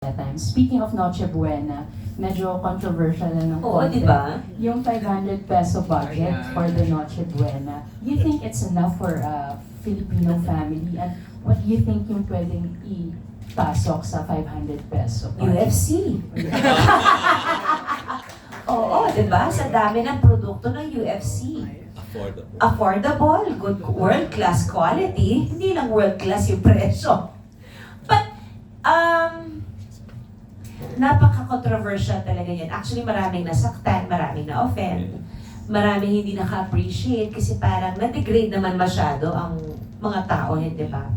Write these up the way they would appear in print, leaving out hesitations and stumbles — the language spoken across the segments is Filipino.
that time. Speaking of Noche Buena, medyo controversial na ng Oo, konti. di ba? Yung 500 peso budget for the Noche Buena, do you think it's enough for a Filipino family? And what do you think yung pwedeng ipasok sa 500 peso budget? UFC. Oo, di ba? Sa dami ng produkto ng UFC. Affordable. Affordable, good world-class quality, hindi lang world-class yung presyo. But, napaka-controversial talaga yan. Actually, maraming nasaktan, maraming na-offend, maraming hindi naka-appreciate kasi parang na-degrade naman masyado ang mga tao, di ba?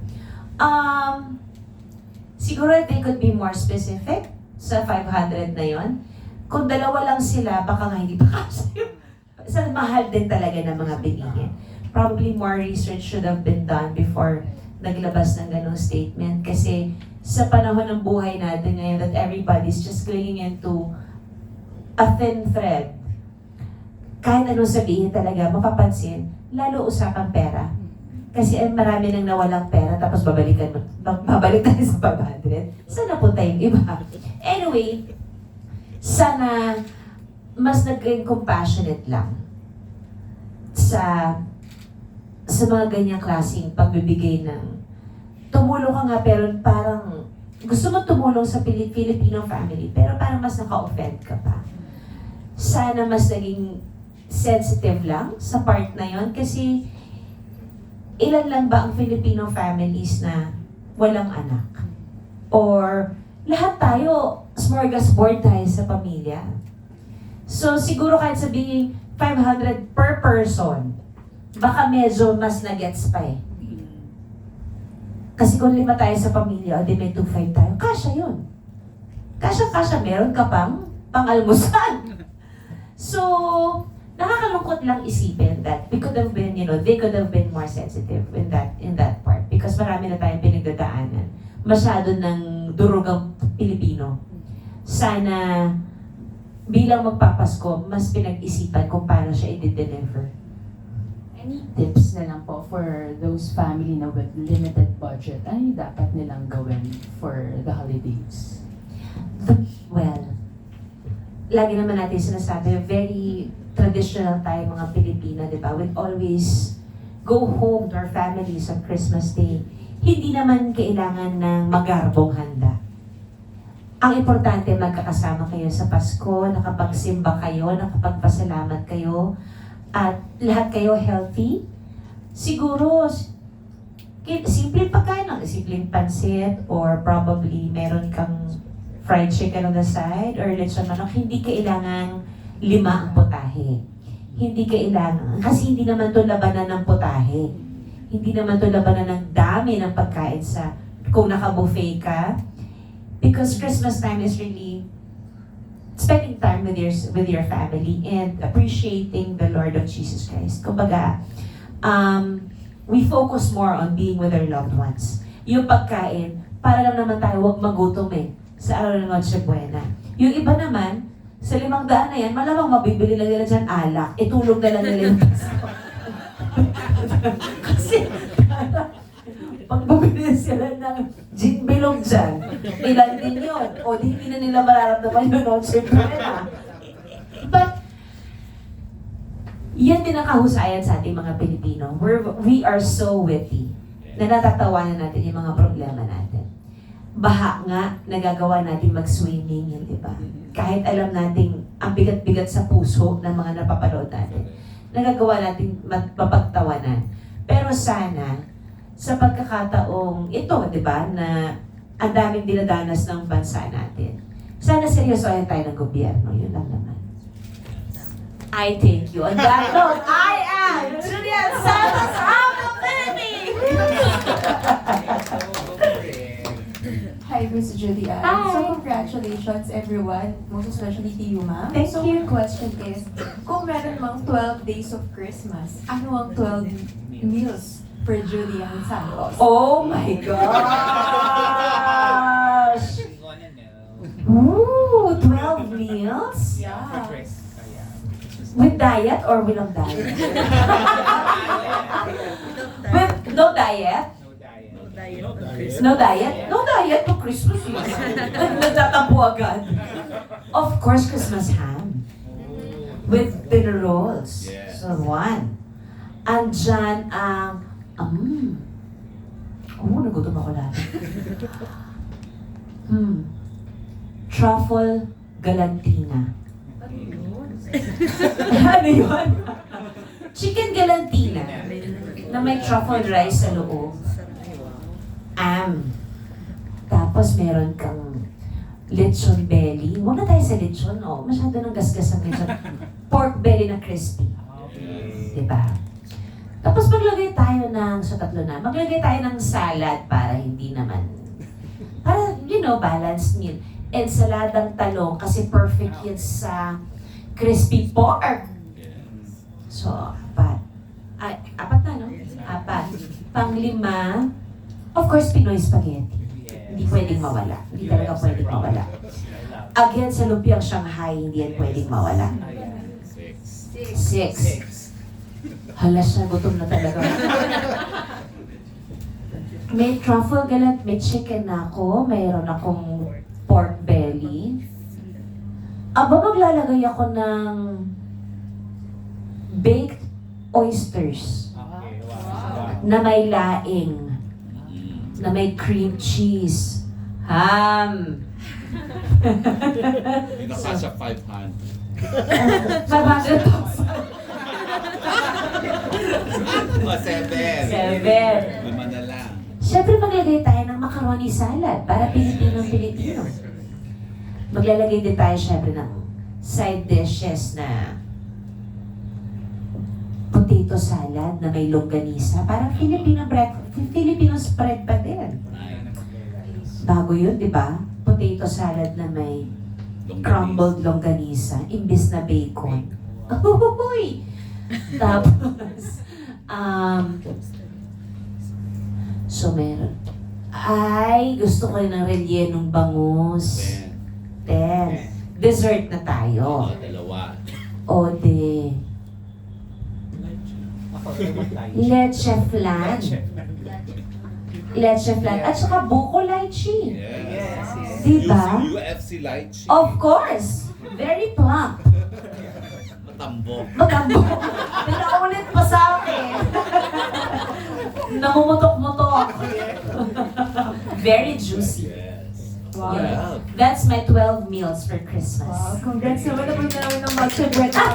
Siguro they could be more specific sa 500 na yon. Kung dalawa lang sila, baka nga hindi pa kasi sa mahal din talaga ng mga bilihin. Probably more research should have been done before naglabas ng ganong statement kasi sa panahon ng buhay natin ngayon that everybody's just clinging into a thin thread. Kahit anong sabihin talaga, mapapansin, lalo usapang pera. Kasi marami nang nawalang pera tapos babalik tayo sa 500. Saan napunta yung iba? Anyway, sana mas naging compassionate lang sa mga ganyang klaseng pagbibigay ng tumulong ka nga pero parang gusto mo tumulong sa Filipino family pero parang mas naka-offend ka pa. Sana mas naging sensitive lang sa part na yon kasi ilan lang ba ang Filipino families na walang anak? Or lahat tayo, smorgasbord tayo sa pamilya. So siguro kahit sabihin 500 per person, baka medyo mas na-gets pa eh. Kasi kung 5 tayo sa pamilya, o di may 2,500 tayo, kasya yun. Kasya, meron ka pang pang-almusal. So, nakakalungkot lang isipin that we could have been, they could have been more sensitive in that part. Because marami na tayong pinagdadaanan. Masyado ng durugang Pilipino. Sana, bilang magpapasko, mas pinag-isipan kung paano siya i-deliver. Any tips na lang po for those family na with limited budget? Ano yung dapat nilang gawin for the holidays? Well, lagi naman natin sinasabi, very traditional tayo mga Pilipino, di ba? We always go home to our families on Christmas Day. Hindi naman kailangan ng magarbong handa. Ang importante, magkakasama kayo sa Pasko, nakapagsimba kayo, nakapagpasalamat kayo, at lahat kayo healthy. Siguro, simpleng pagkain lang, simpleng pansit, or probably meron kang fried chicken on the side, or lechon manok, hindi kailangan 5 ang putahe. Hindi kailangan, kasi hindi naman to labanan ng putahe. Hindi naman to labanan ng dami ng pagkain sa, kung naka-buffet ka. Because Christmas time is really spending time with your family and appreciating the Lord of Jesus Christ. Kumbaga, we focus more on being with our loved ones. Yung pagkain, para lang naman tayo huwag magutom sa araw ng Noche Buena. Yung iba naman, sa 500 na yan, malamang mabibili lang nila dyan alak. Itulog na lang nila yung Pasko. Kasi, pag bumili sila ng gin bilog dyan, ilan din yun. O di hindi na nila mararamdaman yun, no? Siyempre na. But, yan din ang kahusayan sa ating mga Pilipino. We are so witty na natatawanan natin yung mga problema natin. Baha nga, nagagawa natin mag-swimming yun, di ba? Kahit alam natin ang bigat-bigat sa puso ng mga napapanood natin, nagagawa natin mapagtawanan. Pero sana, sa pagkakataong ito, di ba, na ang daming dinadanas ng bansa natin. Sana seryosohin tayo ng gobyerno, yun lang naman. I thank you. On that note, I am Julian Santos of the Philippines! Hi, Miss Julian. Hi. So, congratulations everyone, most especially to you, ma'am. Thank so, you. my question is, kung meron mang 12 days of Christmas, ano ang 12 meals for Julian Santos? Oh my gosh! Ooh, 12 meals? Yeah. With diet or walang diet? With no diet? No diet? No diet to Christmas. Nagtatampo agad. Of course, Christmas ham. With dinner rolls. Yes. So, one. Andyan ang... nagutom ako lalo. Truffle galantina. Ano yun? Chicken galantina na may truffle rice sa loob. Tapos meron kang lechon belly. Huwag na tayo sa lechon, oh. Masyado nang gasgas ang lechon. Pork belly na crispy. Diba? Tapos maglagay tayo ng, sa tatlo na, maglagay tayo ng salad para hindi naman, para, balanced meal. Ensaladang talong kasi perfect yun sa crispy pork. So, apat. Ay, apat na, no? Apat. Panglima, of course, Pinoy spaghetti. Hindi pwedeng mawala. Hindi talaga pwedeng mawala. Again, sa lumpiang Shanghai, hindi yan pwedeng mawala. 6. Hala siya, gutom na talaga. May truffle galant, may chicken na ako, mayroon akong pork belly. Maglalagay ako ng baked oysters na may laing, na may cream cheese, ham. Hindi na kasha 500. 500 O, 7. 7. Lima na lang. Siyempre maglagay tayo ng macaroni salad para Pilipino-Pilipino. Maglalagay din tayo siyempre ng side dishes na potato salad na may longganisa. Parang Filipino spread pa din. Bago yun, di ba? Potato salad na may crumbled longganisa, imbis na bacon. Uhuhuy! Tapos, so meron. Ay, gusto ko rin ng rellenong bangus. 10. Dessert na tayo. O, dalawa. O de. Leche flan. Leche flan. At saka buko lychee. Yes. Diba? Using UFC lychee. Of course. Very plump. Matambo. Matambo. Pinaulit pa sa akin. Namumutok-mutok. Very juicy. Yes. Wow. Yeah. That's my 12 meals for Christmas. Wow, congrats naman na namin ng Noche Buena.